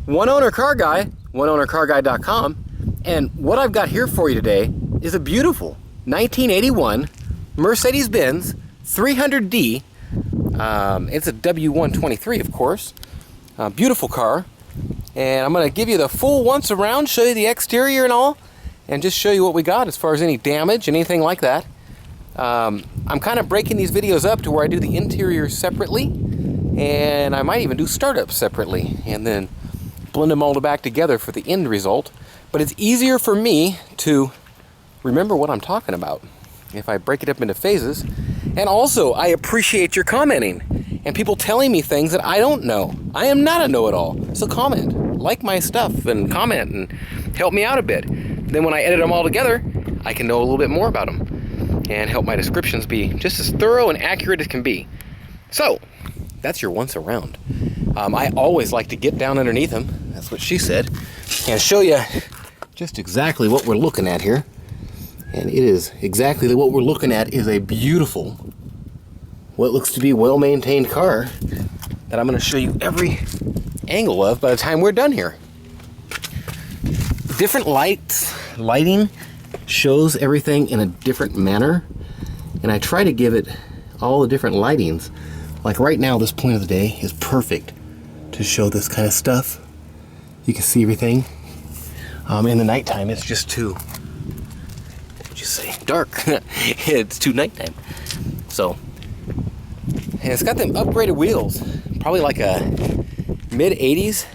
One Owner Car Guy, oneownercarguy.com, and what I've got here for you today is a beautiful 1981 Mercedes-Benz 300D. It's a W123, of course. Beautiful car, and I'm going to give you the full once around, show you the exterior and all, and just show you what we got as far as any damage, anything like that. I'm kind of breaking these videos up to where I do the interior separately, and I might even do startups separately, and then blend them all back together for the end result. But it's easier for me to remember what I'm talking about if I break it up into phases. And also, I appreciate your commenting and people telling me things that I don't know. I am not a know-it-all, so comment, like my stuff, and comment and help me out a bit. Then when I edit them all together, I can know a little bit more about them and help my descriptions be just as thorough and accurate as can be. So, that's your once around. I always like to get down underneath them, that's what she said, and show you just exactly what we're looking at here. And it is exactly what we're looking at is a beautiful, what looks to be well-maintained car that I'm going to show you every angle of by the time we're done here. Different lighting shows everything in a different manner, and I try to give it all the different lightings. Like right now, this point of the day is perfect to show this kind of stuff. You can see everything. In the nighttime, it's just too, what'd you say, dark. It's too nighttime. So, and it's got them upgraded wheels, probably like a mid-80s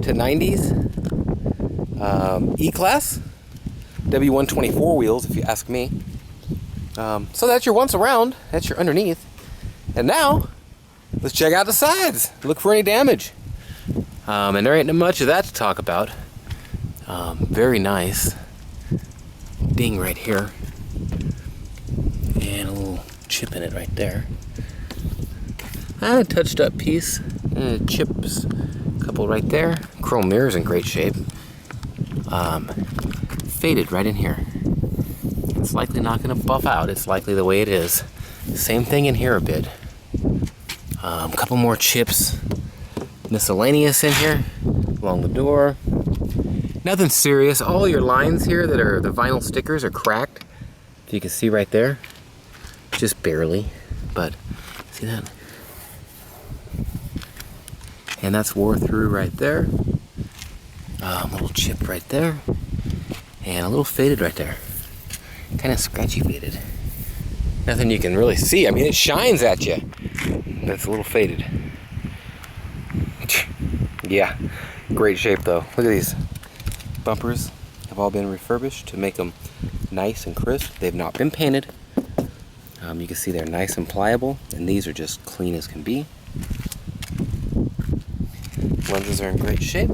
to 90s E-Class, W124 wheels, if you ask me. So that's your once around, that's your underneath. And now, let's check out the sides, look for any damage. And there ain't much of that to talk about. Very nice ding right here, and a little chip in it right there. A touched up piece, chips, a couple right there. Chrome mirrors in great shape. Faded right in here. It's likely not going to buff out. It's likely the way it is. Same thing in here a bit. A couple more chips, miscellaneous in here along the door. Nothing serious. All your lines here that are the vinyl stickers are cracked. If you can see right there, just barely, but see that? And that's wore through right there. A little chip right there, and a little faded right there. Kind of scratchy faded. Nothing you can really see. I mean, it shines at you. That's a little faded. Yeah, great shape though. Look at these. Bumpers have all been refurbished to make them nice and crisp. They've not been painted. You can see they're nice and pliable, and these are just clean as can be. Lenses are in great shape.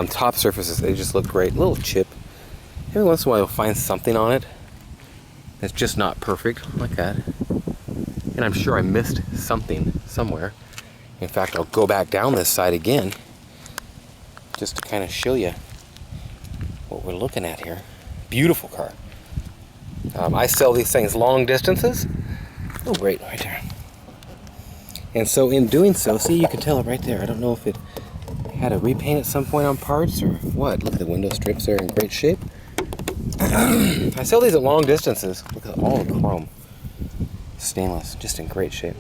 Top surfaces, they just look great. Little chip. Every once in a while you'll find something on it that's just not perfect, like that. And I'm sure I missed something somewhere. In fact, I'll go back down this side again just to kind of show you what we're looking at here. Beautiful car. I sell these things long distances. Oh, great, right there. And so in doing so, see, you can tell it right there. I don't know if it had a repaint at some point on parts or what. Look at the window strips there in great shape. I sell these at long distances. Look at all the chrome. Stainless, just in great shape.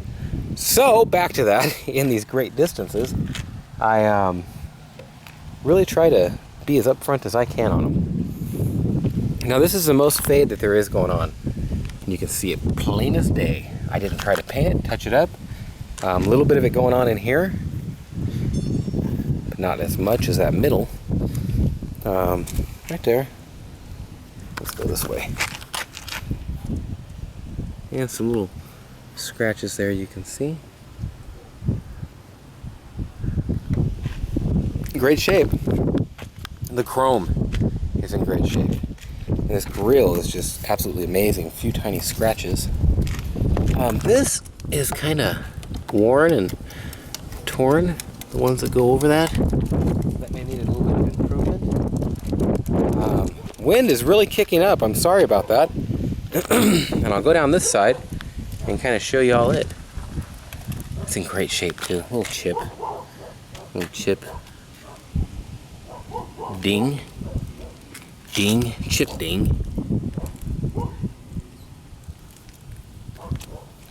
So back to that, in these great distances, I really try to be as upfront as I can on them. Now this is the most fade that there is going on, and you can see it plain as day. I didn't try to paint it, touch it up. A little bit of it going on in here, but not as much as that middle. Right there. Let's go this way. And some little scratches there you can see. Great shape. The chrome is in great shape. And this grille is just absolutely amazing. A few tiny scratches. This is kind of worn and torn. The ones that go over that may need a little bit of improvement. Wind is really kicking up. I'm sorry about that. And I'll go down this side and kind of show you all it. It's in great shape too. Little chip. Little chip. Ding. Ding. Chip ding.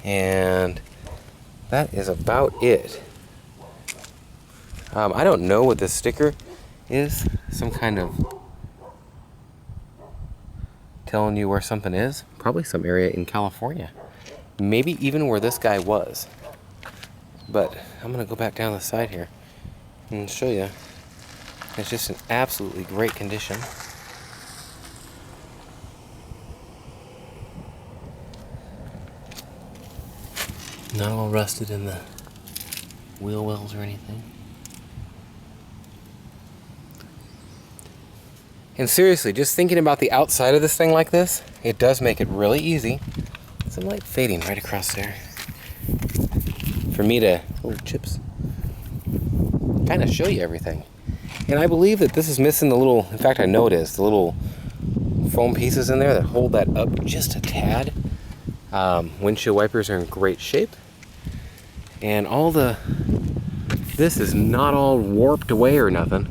And that is about it. I don't know what this sticker is. Some kind of telling you where something is. Probably some area in California. Maybe even where this guy was. But I'm gonna go back down the side here and show you. It's just in absolutely great condition. Not all rusted in the wheel wells or anything. And seriously, just thinking about the outside of this thing like this, it does make it really easy. Some light fading right across there. For me to, chips, kind of show you everything. And I believe that this is missing the little, in fact I know it is, the little foam pieces in there that hold that up just a tad. Windshield wipers are in great shape. And all this is not all warped away or nothing.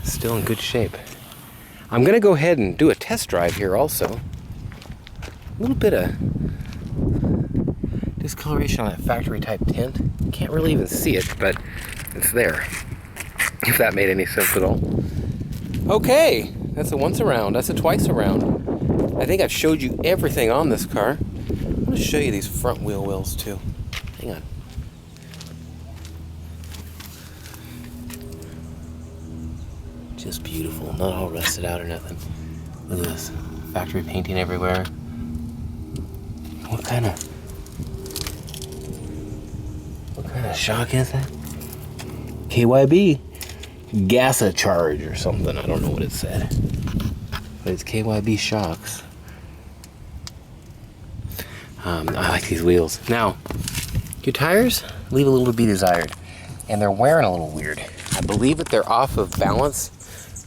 Still in good shape. I'm gonna go ahead and do a test drive here also. A little bit of discoloration on that factory type tint. Can't really even see it, but it's there. If that made any sense at all. Okay, that's a once around, that's a twice around. I think I've showed you everything on this car. I'm gonna show you these front wheel wells too. Hang on. Just beautiful, not all rusted out or nothing. Look at this, factory painting everywhere. What kind of shock is that? KYB, Gasa charge or something. I don't know what it said, but it's KYB shocks. I like these wheels. Now, your tires leave a little to be desired, and they're wearing a little weird. I believe that they're off of balance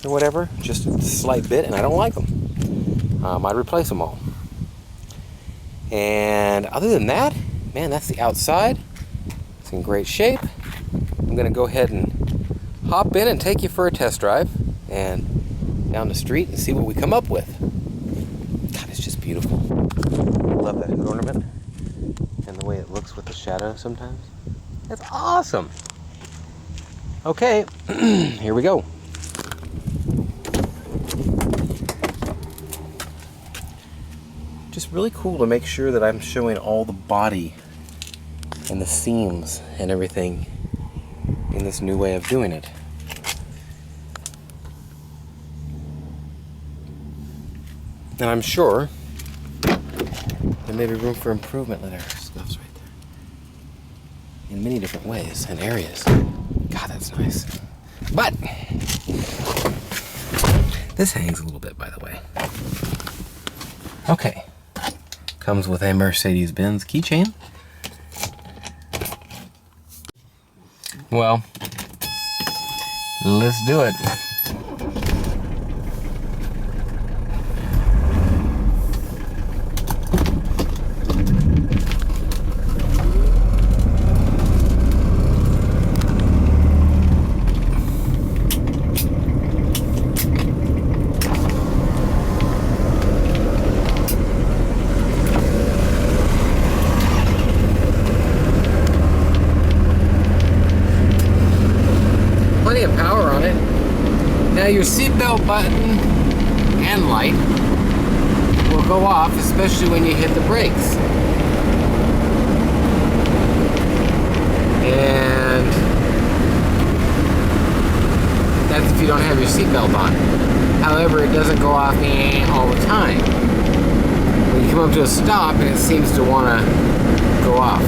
or whatever, just a slight bit, and I don't like them. I'd replace them all. And other than that, man, that's the outside. It's in great shape. I'm gonna go ahead and hop in and take you for a test drive and down the street and see what we come up with. God, it's just beautiful. Love that hood ornament and the way it looks with the shadow sometimes. That's awesome. Okay, here we go. Just really cool to make sure that I'm showing all the body and the seams and everything in this new way of doing it. And I'm sure there may be room for improvement. There, stuff's right there. In many different ways and areas. God, that's nice. But this hangs a little bit, by the way. Okay. Comes with a Mercedes-Benz keychain. Well, let's do it. Now your seatbelt button and light will go off, especially when you hit the brakes. And that's if you don't have your seatbelt on. However, it doesn't go off all the time. When you come up to a stop and it seems to want to go off.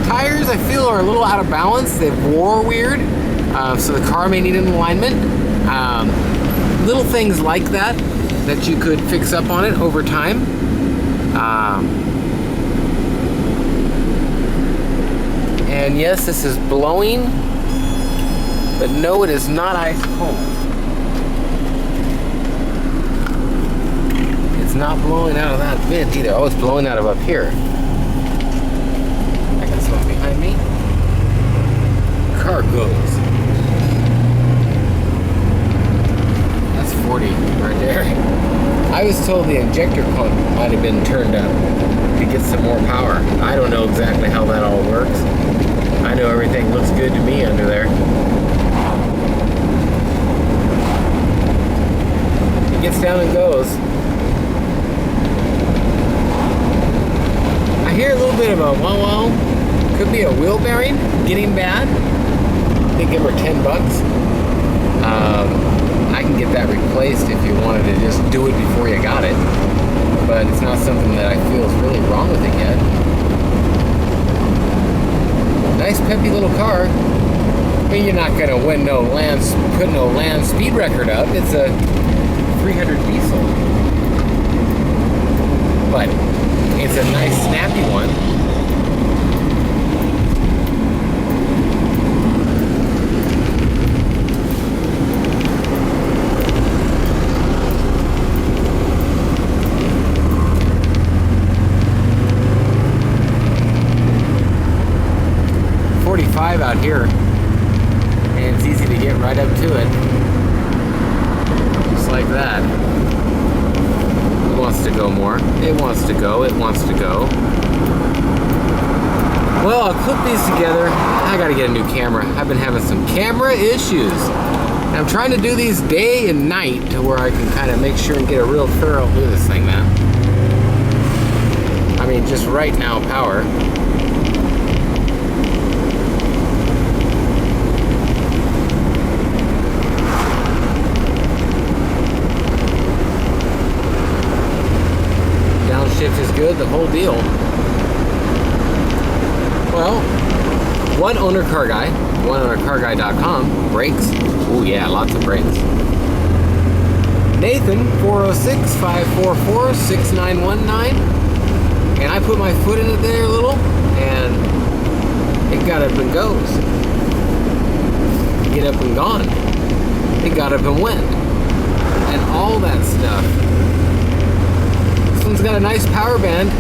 Tires, I feel, are a little out of balance. They wore weird, so the car may need an alignment. Little things like that that you could fix up on it over time. And yes, this is blowing, but no, it is not ice cold. not blowing out of that vent either. Oh, it's blowing out of up here. I got someone behind me. Car goes. That's 40 right there. I was told the injector pump might have been turned up to get some more power. I don't know exactly how that all works. I know everything looks good to me under there. It gets down and goes. I hear a little bit of a wow. Could be a wheel bearing getting bad. I think give her $10. I can get that replaced if you wanted to just do it before you got it. But it's not something that I feel is really wrong with it yet. Nice peppy little car. I mean, you're not gonna win put no land speed record up. It's a 300 diesel. But it's a nice snappy one. Out here, and it's easy to get right up to it, just like that. It wants to go more. It wants to go. It wants to go. Well, I'll clip these together. I gotta get a new camera. I've been having some camera issues. And I'm trying to do these day and night to where I can kind of make sure and get a real thorough look at this thing, man. I mean, just right now, power. Shift is good, the whole deal. Well, one owner car guy, oneownercarguy.com, brakes. Oh yeah, lots of brakes. Nathan, 406-544-6919. And I put my foot in it there a little, and it got up and goes. Get up and gone. It got up and went. And all that stuff. This one's got a nice power band.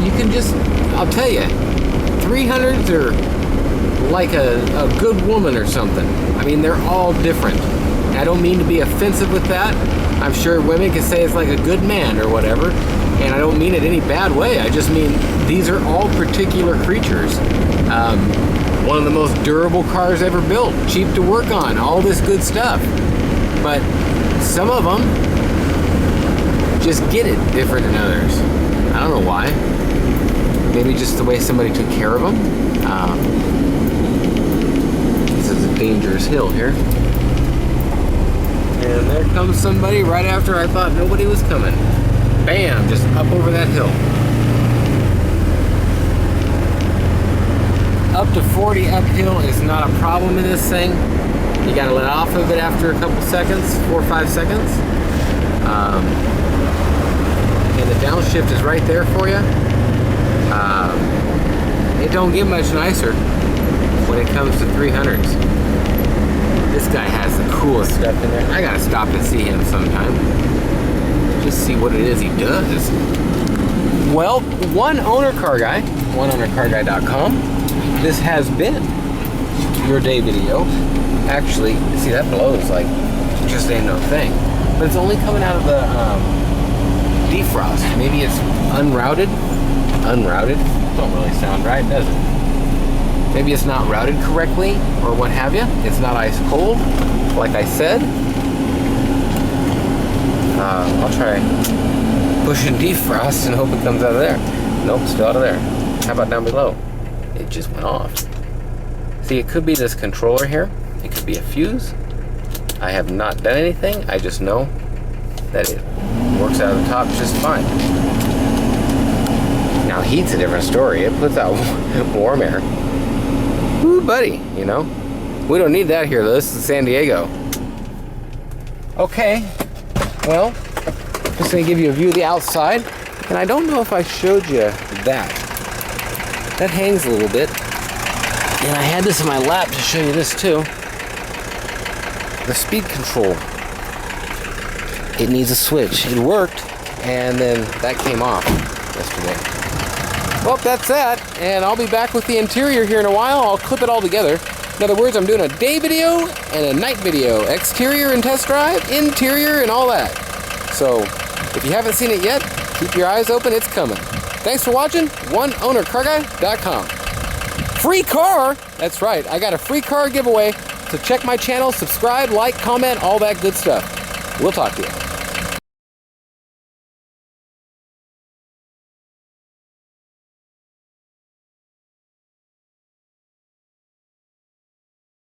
You can just, I'll tell you, 300s are like a good woman or something. I mean, they're all different. I don't mean to be offensive with that. I'm sure women can say it's like a good man or whatever, and I don't mean it any bad way. I just mean these are all particular creatures. One of the most durable cars ever built, cheap to work on, all this good stuff. But some of them just get it different than others. I don't know why. Maybe just the way somebody took care of them. This is a dangerous hill here. And there comes somebody right after I thought nobody was coming. Bam, just up over that hill. Up to 40 uphill is not a problem in this thing. You gotta let off of it after a couple seconds, 4 or 5 seconds. And the downshift is right there for you. It don't get much nicer when it comes to 300s. This guy has the coolest stuff in there. I gotta stop and see him sometime. Just see what it is he does. Well, one owner car guy, oneownercarguy.com. This has been your day video. Actually, see that blows like just ain't no thing. But it's only coming out of the defrost. Maybe it's unrouted. Unrouted? Don't really sound right, does it? Maybe it's not routed correctly, or what have you. It's not ice cold, like I said. I'll try pushing defrost and hope it comes out of there. Nope, still out of there. How about down below? It just went off. See, it could be this controller here. It could be a fuse. I have not done anything. I just know that it works out of the top just fine. Now, heat's a different story. It puts out warm air. Ooh, buddy, you know. We don't need that here, though. This is San Diego. Okay, well, just gonna give you a view of the outside. And I don't know if I showed you that. That hangs a little bit. And I had this in my lap to show you this too. The speed control. It needs a switch. It worked, and then that came off yesterday. Well, that's that, and I'll be back with the interior here in a while. I'll clip it all together. In other words, I'm doing a day video and a night video. Exterior and test drive, interior and all that. So, if you haven't seen it yet, keep your eyes open, it's coming. Thanks for watching, oneownercarguy.com. Free car! That's right, I got a free car giveaway. So check my channel, subscribe, like, comment, all that good stuff. We'll talk to you.